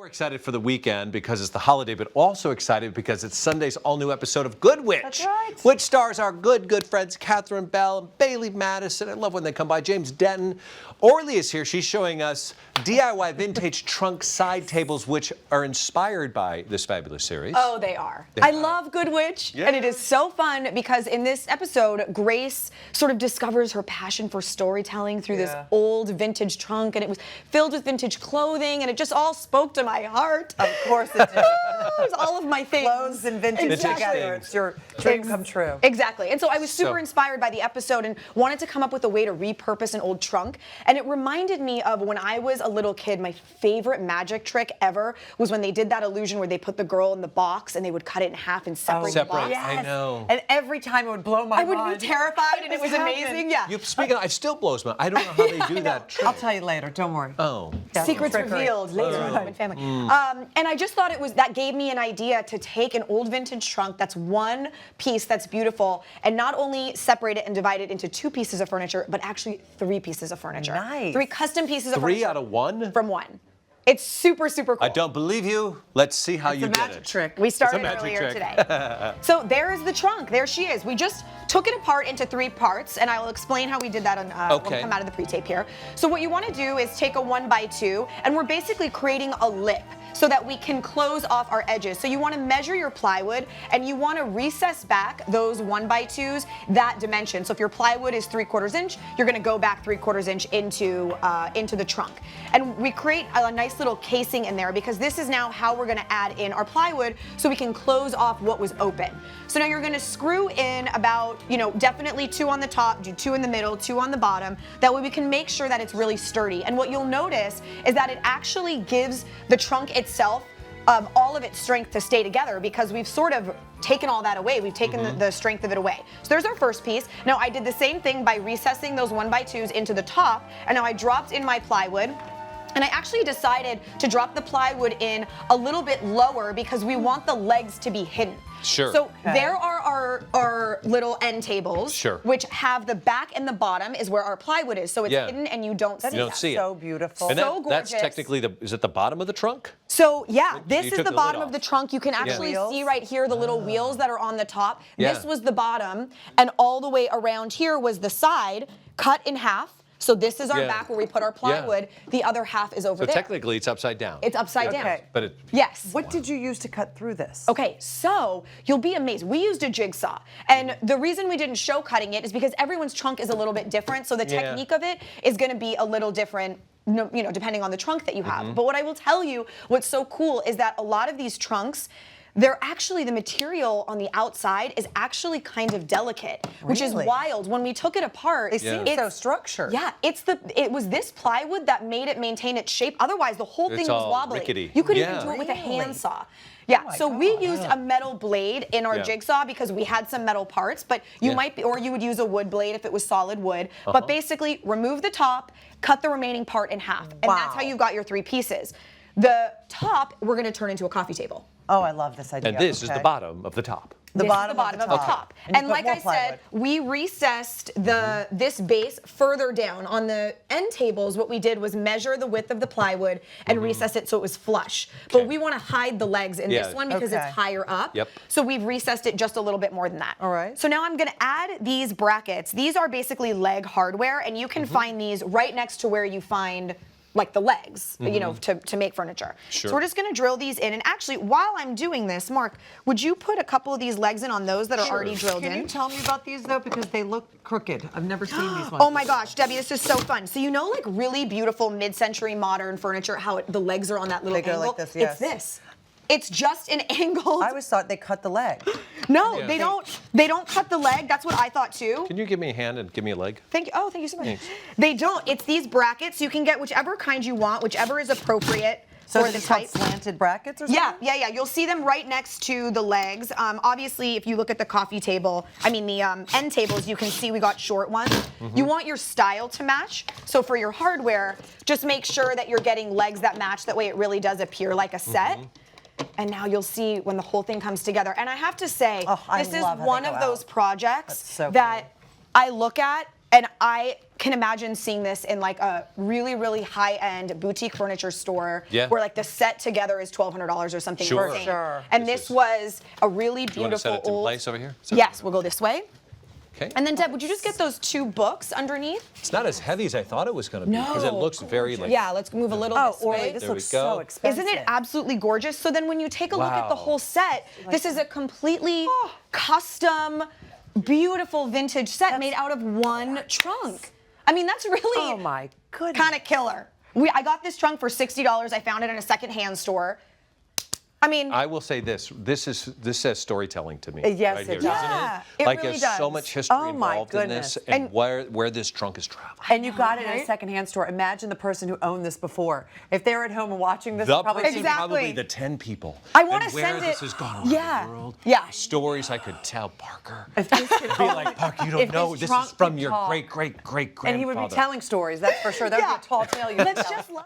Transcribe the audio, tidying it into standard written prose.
We're excited for the weekend because it's the holiday, but also excited because it's Sunday's all-new episode of Good Witch. That's right. Which stars our good friends Catherine Bell and Bailey Madison. I love when they come by. James Denton. Orly is here. She's showing us DIY vintage trunk side tables, which are inspired by this fabulous series. Oh, they are. I love Good Witch, and it is so fun because in this episode, Grace sort of discovers her passion for storytelling through this old vintage trunk, and it was filled with vintage clothing, and it just all spoke to my heart. Of course it did. It was all of my things. Clothes and vintage together. It's your dream come true. Exactly. And so I was super inspired by the episode and wanted to come up with a way to repurpose an old trunk. And it reminded me of when I was a little kid, my favorite magic trick ever was when they did that illusion where they put the girl in the box and they would cut it in half and separate the box. Yes. I know. And every time it would blow my mind. I would be terrified and it was amazing. Yeah. Speaking of, it still blows my. I don't know how they do that trick. I'll tell you later. Don't worry. Oh. Secrets revealed later in the Human Family. And I just thought that gave me an idea to take an old vintage trunk that's one piece that's beautiful and not only separate it and divide it into two pieces of furniture, but actually three pieces of furniture. Nice. Three custom pieces of furniture. 3 out of 1? From 1. It's super, super cool. I don't believe you. Let's see how you It's a did magic it. trick. We started magic earlier trick. today. So there is the trunk. There she is. We just took it apart into 3 parts, and I will explain how we did that when we come out of the pre-tape here. So what you want to do is take a 1x2, and we're basically creating a lip so that we can close off our edges. So you want to measure your plywood, and you want to recess back those 1x2s that dimension. So if your plywood is 3/4 inch, you're going to go back 3/4 inch into the trunk. And we create a nice little casing in there because this is now how we're going to add in our plywood so we can close off what was open. So now you're going to screw in about, definitely 2 on the top, do 2 in the middle, 2 on the bottom. That way we can make sure that it's really sturdy. And what you'll notice is that it actually gives the trunk itself all of its strength to stay together because we've sort of taken all that away. We've taken the strength of it away. So there's our first piece. Now I did the same thing by recessing those 1x2s into the top, and now I dropped in my plywood. And I actually decided to drop the plywood in a little bit lower because we want the legs to be hidden. Sure. So there are our little end tables, which have the back and the bottom is where our plywood is. So it's hidden and you don't see it. You don't see it. So beautiful. And so gorgeous. That's technically is it the bottom of the trunk? So yeah, this you is took the the bottom lid of the off. trunk. You can actually see right here the little wheels that are on the top. Yeah. This was the bottom, and all the way around here was the side, cut in half. So this is our back where we put our plywood. The other half is over there. So technically it's upside down. It's upside down. But yes. What did you use to cut through this? Okay, so you'll be amazed. We used a jigsaw, and the reason we didn't show cutting it is because everyone's trunk is a little bit different, so the technique of it is going to be a little different, depending on the trunk that you have. But what I will tell you, what's so cool is that a lot of these trunks, the material on the outside is actually kind of delicate, which is wild. When we took it apart, They seem so structured. Yeah, it was this plywood that made it maintain its shape. Otherwise, the whole thing was all wobbly. rickety. You could even do it with a handsaw. Yeah, so we used a metal blade in our jigsaw because we had some metal parts, but you you would use a wood blade if it was solid wood. But basically, remove the top, cut the remaining part in half, and that's how you got your 3 pieces. The top, we're going to turn into a coffee table. Oh, I love this idea. And this is the bottom of the top. The bottom of the top. And like I said, we recessed this base further down. On the end tables, what we did was measure the width of the plywood and recess it so it was flush. But we want to hide the legs in this one because it's higher up. So we've recessed it just a little bit more than that. All right. So now I'm going to add these brackets. These are basically leg hardware, and you can find these right next to where you find like the legs, to make furniture. Sure. So we're just going to drill these in. And actually, while I'm doing this, Mark, would you put a couple of these legs in on those that are already drilled in? Can you tell me about these, though? Because they look crooked. I've never seen these ones. Oh my gosh, Debbie, this is so fun. So like really beautiful mid-century modern furniture, how the legs are on that little angle? Like this, yes. It's this. It's just an angled. I always thought they cut the leg. No, they don't. They don't cut the leg. That's what I thought too. Can you give me a hand and give me a leg? Thank you. Oh, thank you so much. Thanks. They don't. It's these brackets. You can get whichever kind you want, whichever is appropriate. So for the it's called type. slanted brackets or something? Yeah. You'll see them right next to the legs. Obviously, if you look at the coffee table, the end tables, you can see we got short ones. You want your style to match. So for your hardware, just make sure that you're getting legs that match. That way it really does appear like a set. And now you'll see when the whole thing comes together. And I have to say, this is one of those projects that I look at and I can imagine seeing this in like a really, really high-end boutique furniture store where like the set together is $1,200 or something. Sure. insane. Sure. And this was a really Do you want to set beautiful it in old. place over here? Yes, we'll go this way. Okay. And then Deb, would you just get those 2 books underneath? It's not as heavy as I thought it was going to be because it looks very like. Yeah, let's move a little Oh, this Orly, way. this There we looks go. so expensive. Isn't it absolutely gorgeous? So then when you take a look at the Wow. whole set, this is a completely custom, beautiful vintage set made out of one trunk. I mean, that's really Oh my goodness. kind of killer. I got this trunk for $60. I found it in a secondhand store. I mean, I will say this. This says storytelling to me. Yes, right it here, does. doesn't Yeah, it? it Like really there's so does. much history Oh, my involved in this, goodness. and where this trunk is traveling. And you got it in a Right? secondhand store. Imagine the person who owned this before. If they were at home and watching this, The probably person, Exactly. probably the 10 people. I wanna and where send this it- has gone around Yeah. the world. Yeah. Stories I could tell Parker. If this could Be like, Parker, you don't if know. this This trunk is from could your talk. great-great-great-grandfather. And he would be telling stories, that's for sure. That would be a tall tale you would let's tell. just look.